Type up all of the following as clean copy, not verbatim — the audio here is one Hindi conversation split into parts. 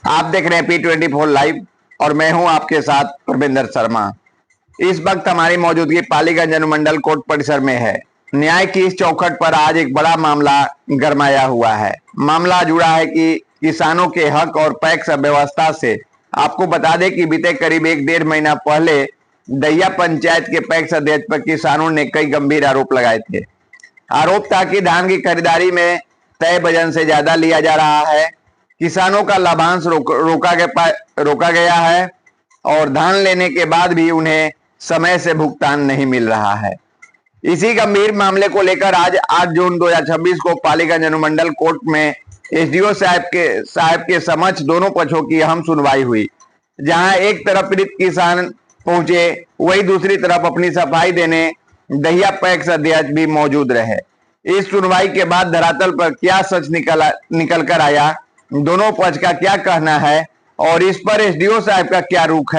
आप देख रहे हैं P24 लाइव और मैं हूं आपके साथ परविंदर शर्मा। इस वक्त हमारी मौजूदगी पालीगंज अनुमंडल कोर्ट परिसर में है। न्याय की इस चौखट पर आज एक बड़ा मामला गरमाया हुआ है। मामला जुड़ा है कि किसानों के हक और पैक्स व्यवस्था से। आपको बता दें कि बीते करीब 1-1.5 महीना पहले दहिया पंचायत के पैक्स अध्यक्ष पर किसानों ने कई गंभीर आरोप लगाए थे। आरोप था कि धान की खरीदारी में तय वजन से ज्यादा लिया जा रहा है, किसानों का लाभांश रोका गया है और धान लेने के बाद भी उन्हें समय से भुगतान नहीं मिल रहा है। इसी गंभीर मामले को लेकर आज 8 जून 2026 को पालीगंज अनुमंडल कोर्ट में एसडीओ साहब के समक्ष दोनों पक्षों की अहम सुनवाई हुई। जहां एक तरफ पीड़ित किसान पहुंचे, वही दूसरी तरफ अपनी सफाई देने दहिया पैक्स अध्यक्ष भी मौजूद रहे। इस सुनवाई के बाद धरातल पर क्या सच निकल कर आया, दोनों पक्ष का क्या कहना है और इस पर एसडीओ साहब का क्या रुख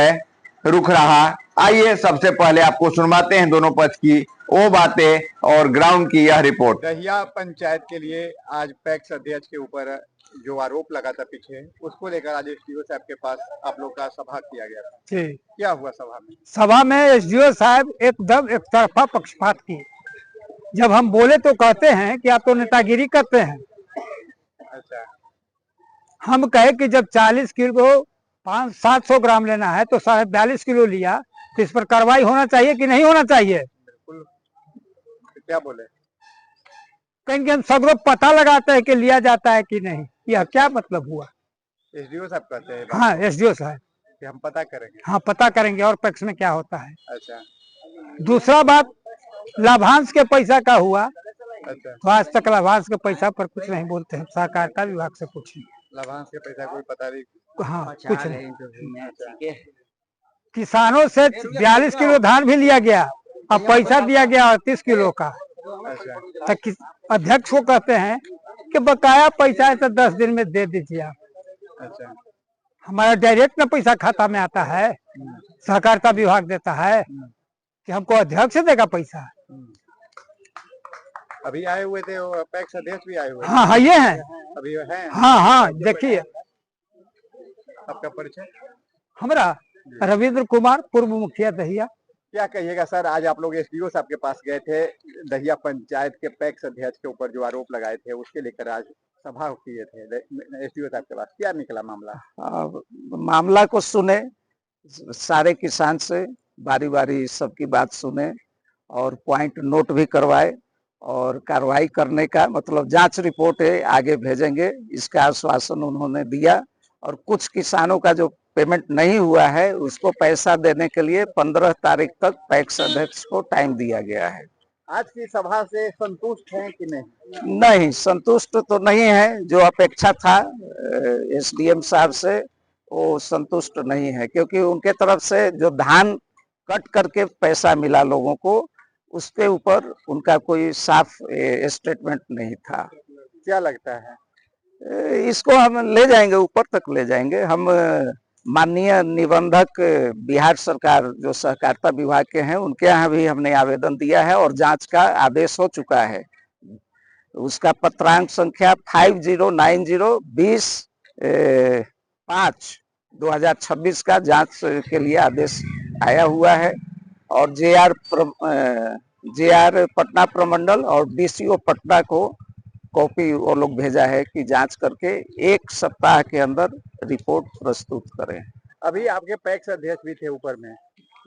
रहा, आइए सबसे पहले आपको सुनवाते हैं दोनों पक्ष की वो बातें और ग्राउंड की यह रिपोर्ट। दहिया पंचायत के लिए आज पैक्स अध्यक्ष के ऊपर जो आरोप लगा था पीछे, उसको लेकर आज एसडीओ साहब के पास आप लोग का सभा किया गया था। क्या हुआ सभा में? सभा में एसडीओ साहब एकदम एक तरफा पक्षपात किए। जब हम बोले तो कहते हैं कि आप तो नेतागिरी करते हैं। अच्छा। हम कहे कि जब 40 किलो 500-700 ग्राम लेना है तो 42 किलो लिया, तो इस पर कार्रवाई होना चाहिए कि नहीं होना चाहिए? बिल्कुल। क्या बोले? कहेंगे हम सगरों पता लगाते हैं कि लिया जाता है कि नहीं। यह क्या मतलब हुआ? एसडीओ साहब कहते हैं। हाँ, एसडीओ साहब कि हम पता करेंगे। हाँ, पता करेंगे और पैक्स में क्या होता है। अच्छा। दूसरा बात, लाभांश के पैसा का हुआ। अच्छा। तो आज तक लाभांश के पैसा पर कुछ नहीं बोलते हैं। सहकारिता विभाग से पूछिए। लाभांश के पैसा कोई पता नहीं। हाँ, कुछ नहीं। किसानों से 42 किलो धान भी लिया गया, अब पैसा दिया गया 38 किलो का। अच्छा। तो अध्यक्ष को कहते हैं कि बकाया पैसा है तो 10 दिन में दे दीजिए आप। अच्छा। हमारा डायरेक्ट ना पैसा खाता में आता है, सहकारिता विभाग देता है कि हमको अध्यक्ष देगा पैसा। अभी आए हुए थे पैक्स अध्यक्ष भी आए हुए? हाँ हाँ, ये है अभी है। हाँ हाँ, देखिए। आपका परिचय? हमारा रविंद्र कुमार, पूर्व मुखिया दहिया। क्या कहिएगा सर, आज आप लोग एसडीओ साहब के पास गए थे, दहिया पंचायत के पैक्स अध्यक्ष के ऊपर जो आरोप लगाए थे उसके लेकर आज सभा किए थे एसडीओ साहब के पास, क्या निकला मामला? मामला को सुने, सारे किसान से बारी बारी सबकी बात सुने और पॉइंट नोट भी करवाए और कार्रवाई करने का मतलब जांच रिपोर्ट है आगे भेजेंगे, इसका आश्वासन उन्होंने दिया। और कुछ किसानों का जो पेमेंट नहीं हुआ है उसको पैसा देने के लिए 15 तारीख तक पैक्स अध्यक्ष को टाइम दिया गया है। आज की सभा से संतुष्ट हैं कि नहीं? नहीं, संतुष्ट तो नहीं है। जो अपेक्षा था एसडीएम साहब से वो संतुष्ट नहीं है, क्योंकि उनके तरफ से जो धान कट करके पैसा मिला लोगों को, उसके ऊपर उनका कोई साफ स्टेटमेंट नहीं था। क्या लगता है? इसको हम ले जाएंगे, ऊपर तक ले जाएंगे। हम माननीय निबंधक बिहार सरकार जो सहकारिता विभाग के हैं उनके यहाँ भी हमने आवेदन दिया है और जांच का आदेश हो चुका है। उसका पत्रांक संख्या 50-20 का जांच के लिए आदेश आया हुआ है और जेआर पटना प्रमंडल और डीसीओ पटना को कॉपी वो लोग भेजा है कि जांच करके 1 सप्ताह के अंदर रिपोर्ट प्रस्तुत करें। अभी आपके पैक्स अध्यक्ष भी थे ऊपर में,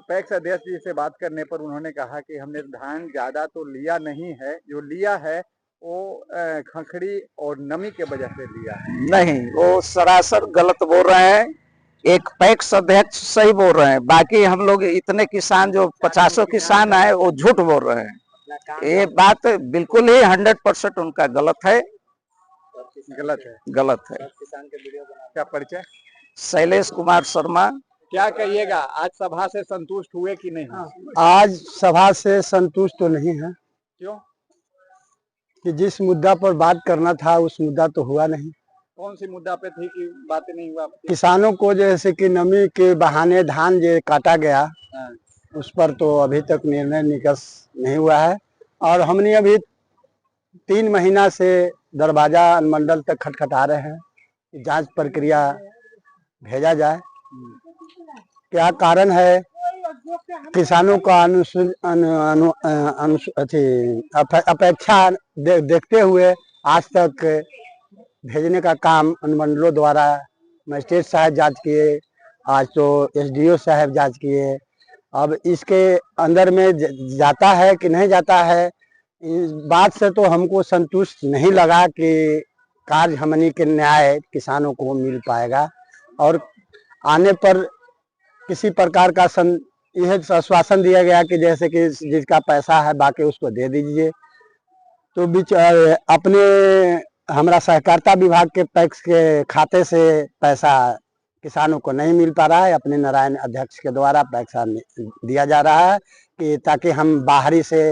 पैक्स अध्यक्ष जी से बात करने पर उन्होंने कहा कि हमने धान ज्यादा तो लिया नहीं है, जो लिया है वो खखड़ी और नमी के वजह से लिया है। नहीं, वो सरासर गलत बोल रहे हैं। एक पैक्स अध्यक्ष सही बोल रहे हैं, बाकी हम लोग इतने किसान जो 50 किसान आए वो झूठ बोल रहे हैं। ये बात बिल्कुल ही 100% उनका गलत है। गलत है। क्या परिचय? शैलेश कुमार शर्मा। क्या कहिएगा, आज सभा से संतुष्ट हुए कि नहीं? आज सभा से संतुष्ट तो नहीं है। क्यों? कि जिस मुद्दा पर बात करना था उस मुद्दा तो हुआ नहीं। कौन सी मुद्दा पे थी कि बातें नहीं हुआ? किसानों को जैसे कि नमी के बहाने धान जो काटा गया, उस पर तो अभी तक निर्णय निकस नहीं हुआ है और हमने अभी 3 महीना से दरवाजा अनुमंडल तक खटखटा रहे हैं। जांच प्रक्रिया भेजा जाए। क्या कारण है किसानों का अपेक्षा देखते हुए आज तक भेजने का काम अनुमंडलों द्वारा मजिस्ट्रेट साहब जांच किए, आज तो एसडीओ साहब जांच किए। अब इसके अंदर में जाता है कि नहीं जाता है, इस बात से तो हमको संतुष्ट नहीं लगा कि कार्य हमनी के न्याय किसानों को मिल पाएगा। और आने पर किसी प्रकार का यह आश्वासन दिया गया कि जैसे कि जिसका पैसा है बाकी उसको दे दीजिए। तो बीच अपने हमारा सहकारिता विभाग के पैक्स के खाते से पैसा किसानों को नहीं मिल पा रहा है। अपने नारायण अध्यक्ष के द्वारा पैसा दिया जा रहा है कि ताकि हम बाहरी से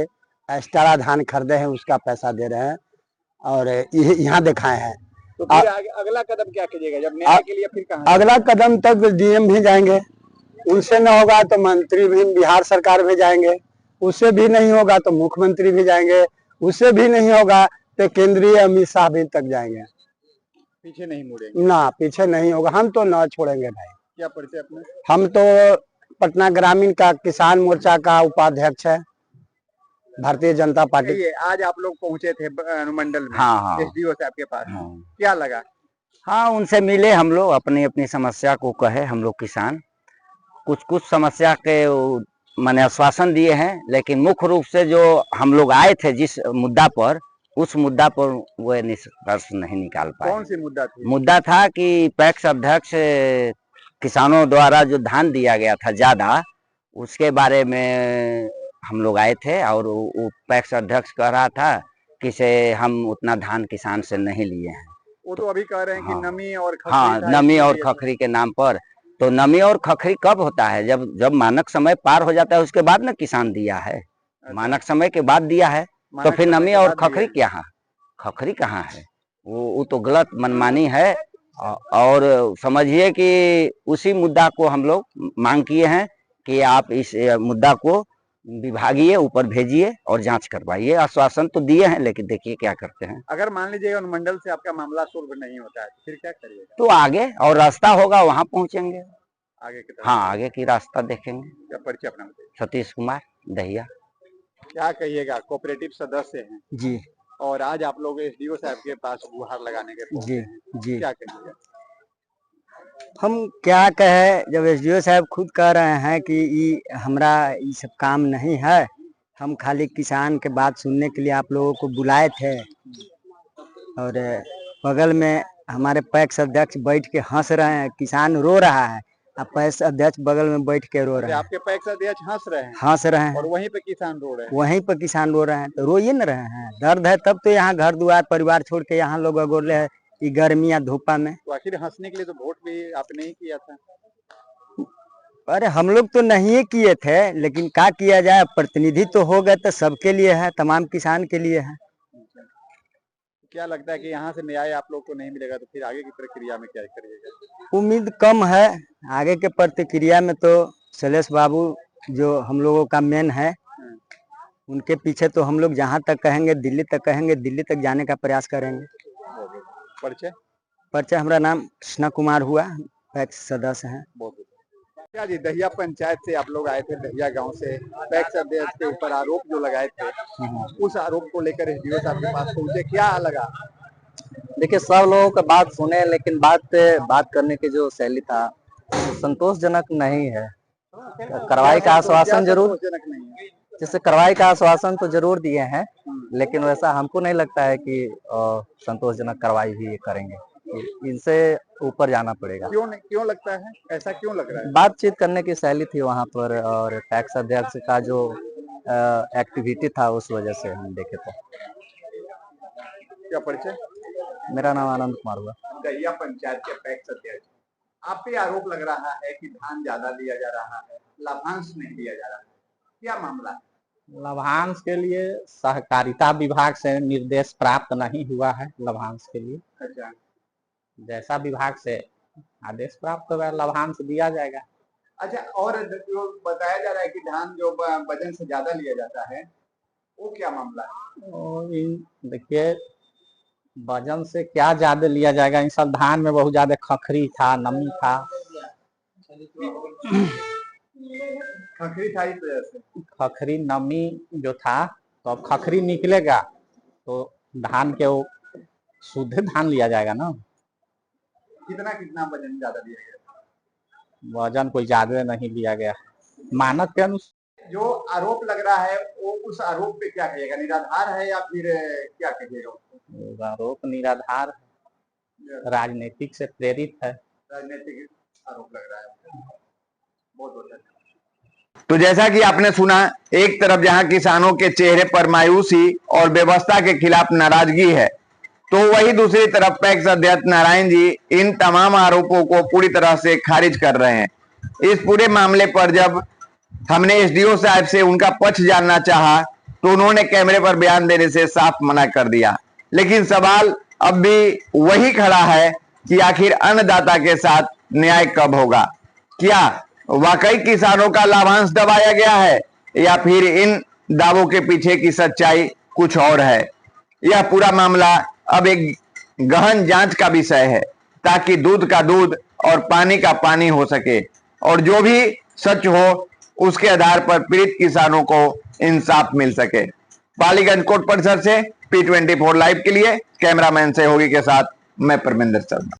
एक्स्ट्रा धान खरीदे हैं उसका पैसा दे रहे हैं और यहाँ दिखाए हैं। तो फिर अगला कदम क्या कीजिएगा जब न्याय के लिए? फिर कहाँ अगला कदम तक डीएम भी जाएंगे, उनसे न होगा तो मंत्री भी बिहार सरकार भी जाएंगे, उससे भी नहीं होगा तो मुख्यमंत्री भी जाएंगे, उससे भी नहीं होगा तो केंद्रीय अमित शाह भी तक जाएंगे। पीछे नहीं मुड़ेंगे ना, पीछे नहीं होगा, हम तो ना छोड़ेंगे भाई। क्या परिचय अपने? हम तो पटना ग्रामीण का किसान मोर्चा का उपाध्यक्ष है, भारतीय जनता पार्टी। आज आप लोग पहुंचे थे अनुमंडल में हाँ। एसडीओ साहब के पास, हाँ। क्या लगा? हाँ, उनसे मिले हम लोग, अपनी अपनी समस्या को कहे। हम लोग किसान कुछ समस्या के माने आश्वासन दिए हैं, लेकिन मुख्य रूप से जो हम लोग आए थे जिस मुद्दा पर, उस मुद्दा पर वो निष्कर्ष नहीं निकाल पाए। कौन सी मुद्दा थी? मुद्दा था कि पैक्स अध्यक्ष किसानों द्वारा जो धान दिया गया था ज्यादा, उसके बारे में हम लोग आए थे और वो पैक्स अध्यक्ष कह रहा था कि से हम उतना धान किसान से नहीं लिए हैं। वो तो अभी कह रहे हैं कि हाँ। नमी और खखरी हाँ, नमी और खखरी के नाम पर। तो नमी और खखरी कब होता है? जब मानक समय पार हो जाता है उसके बाद ना किसान दिया है। मानक समय के बाद दिया है तो फिर नमी और खखरी क्या है? खखरी कहाँ है? वो तो गलत मनमानी है। और समझिए कि उसी मुद्दा को हम लोग मांग किए हैं कि आप इस मुद्दा को विभागीय ऊपर भेजिए और जांच करवाइए। आश्वासन तो दिए हैं, लेकिन देखिए क्या करते हैं। अगर मान लीजिए अनुमंडल से आपका मामला सोल्व नहीं होता है फिर क्या करिएगा? तो आगे और रास्ता होगा, वहां पहुंचेंगे। आगे की तरफ? हाँ, आगे की रास्ता देखेंगे। क्या परिचय अपना बताइए? सतीश कुमार, दहिया। क्या कहिएगा, कोऑपरेटिव सदस्य हैं जी और आज आप लोग एसडीओ साहब के पास गुहार लगाने के पहुंचे जी हैं, जी। क्या कहिएगा? हम क्या कहे, जब एसडीओ साहब खुद कह रहे हैं कि हमरा ये सब काम नहीं है, हम खाली किसान के बात सुनने के लिए आप लोगों को बुलाए थे। और बगल में हमारे पैक्स अध्यक्ष बैठ के हंस रहे हैं, किसान रो रहा है, अब पैक्स अध्यक्ष बगल में बैठ के रो रहे हैं। आपके पैक्स अध्यक्ष हंस रहे हैं और वहीं पे किसान रो रहे हैं। वहीं पर किसान रो रहे हैं, तो रोइए न रहे हैं। दर्द है तब तो यहाँ घर द्वार परिवार छोड़ के यहाँ लोग अगोरले है कि गर्मी या धूपा में। तो आखिर हंसने के लिए तो वोट भी आपने ही किया था। अरे हम लोग तो नहीं किए थे, लेकिन क्या किया जाए, प्रतिनिधि तो हो गए तो सबके लिए है, तमाम किसान के लिए है। क्या लगता है कि यहाँ से न्याय आप लोग को नहीं मिलेगा तो फिर आगे की प्रक्रिया में क्या करिएगा? उम्मीद कम है। आगे के प्रतिक्रिया में तो शैलेश बाबू जो हम लोगों का मेन है, उनके पीछे तो हम लोग जहाँ तक कहेंगे दिल्ली तक कहेंगे, दिल्ली तक जाने का प्रयास करेंगे। परिचय हमारा नाम कृष्णा कुमार हुआ, पैक्स सदस्य हैं। क्या जी, दहिया पंचायत से आप लोग आए थे, दहिया गांव से पैक्स अध्यक्ष के ऊपर आरोप जो लगाए थे, उस आरोप को लेकर एसडीओ साहब के पास पहुंचे, क्या लगा? देखिए, सब लोगों का बात सुने, लेकिन बात करने की जो शैली था संतोषजनक नहीं है। कार्रवाई का आश्वासन जरूर, जैसे कार्रवाई का आश्वासन तो जरूर दिए हैं, लेकिन वैसा हमको नहीं लगता है कि संतोषजनक कार्रवाई भी ये करेंगे। इनसे ऊपर जाना पड़ेगा। क्यों लगता है, ऐसा क्यों लग रहा है? बातचीत करने की शैली थी वहाँ पर, और पैक्स अध्यक्ष का जो एक्टिविटी था उस वजह से हम देखे थे। क्या परिचय? मेरा नाम आनंद कुमार हुआ। दहिया पंचायत के पैक्स अध्यक्ष, आप पे आरोप लग रहा है कि धान ज्यादा दिया जा रहा है, लाभांश नहीं दिया जा रहा है, क्या मामला है? लाभांश के लिए सहकारिता विभाग से निर्देश प्राप्त नहीं हुआ है लाभांश के लिए। अच्छा, जैसा विभाग से आदेश प्राप्त होगा लाभांश दिया जाएगा। अच्छा, और जो बताया जा रहा है कि धान जो वजन से ज्यादा लिया जाता है, वो क्या मामला है? देखिए, वजन से क्या ज्यादा लिया जाएगा, इन सब धान में बहुत ज्यादा खखरी था, नमी था, खखरी था इस वजह से। खखरी नमी जो था, तो अब खखरी निकलेगा तो धान के वो शुद्ध धान लिया जाएगा ना। कितना कितना वजन ज्यादा दिया गया? वजन कोई ज्यादा नहीं लिया गया, मानक के अनुसार। जो आरोप लग रहा है वो उस आरोप पे क्या कहिएगा, निराधार है या फिर क्या कहिएगा? वो आरोप निराधार है, राजनीतिक से प्रेरित है। राजनीतिक आरोप लग रहा है। बहुत बहुत अच्छा। तो जैसा कि आपने सुना, एक तरफ जहां किसानों के चेहरे पर मायूसी और व्यवस्था के खिलाफ नाराजगी है, तो वही दूसरी तरफ पैक्स अध्यक्ष नारायण जी इन तमाम आरोपों को पूरी तरह से खारिज कर रहे हैं। इस पूरे मामले पर जब हमने एसडीओ साहब से उनका पक्ष जानना चाहा तो उन्होंने कैमरे पर बयान देने से साफ मना कर दिया। लेकिन सवाल अब भी वही खड़ा है कि आखिर अन्नदाता के साथ न्याय कब होगा? क्या वाकई किसानों का लाभांश दबाया गया है या फिर इन दावों के पीछे की सच्चाई कुछ और है? यह पूरा मामला अब एक गहन जांच का विषय है, ताकि दूध का दूध और पानी का पानी हो सके और जो भी सच हो उसके आधार पर पीड़ित किसानों को इंसाफ मिल सके। पालीगंज कोर्ट परिसर से P24 लाइव के लिए कैमरामैन सहयोगी के साथ मैं परमिंदर शर्मा।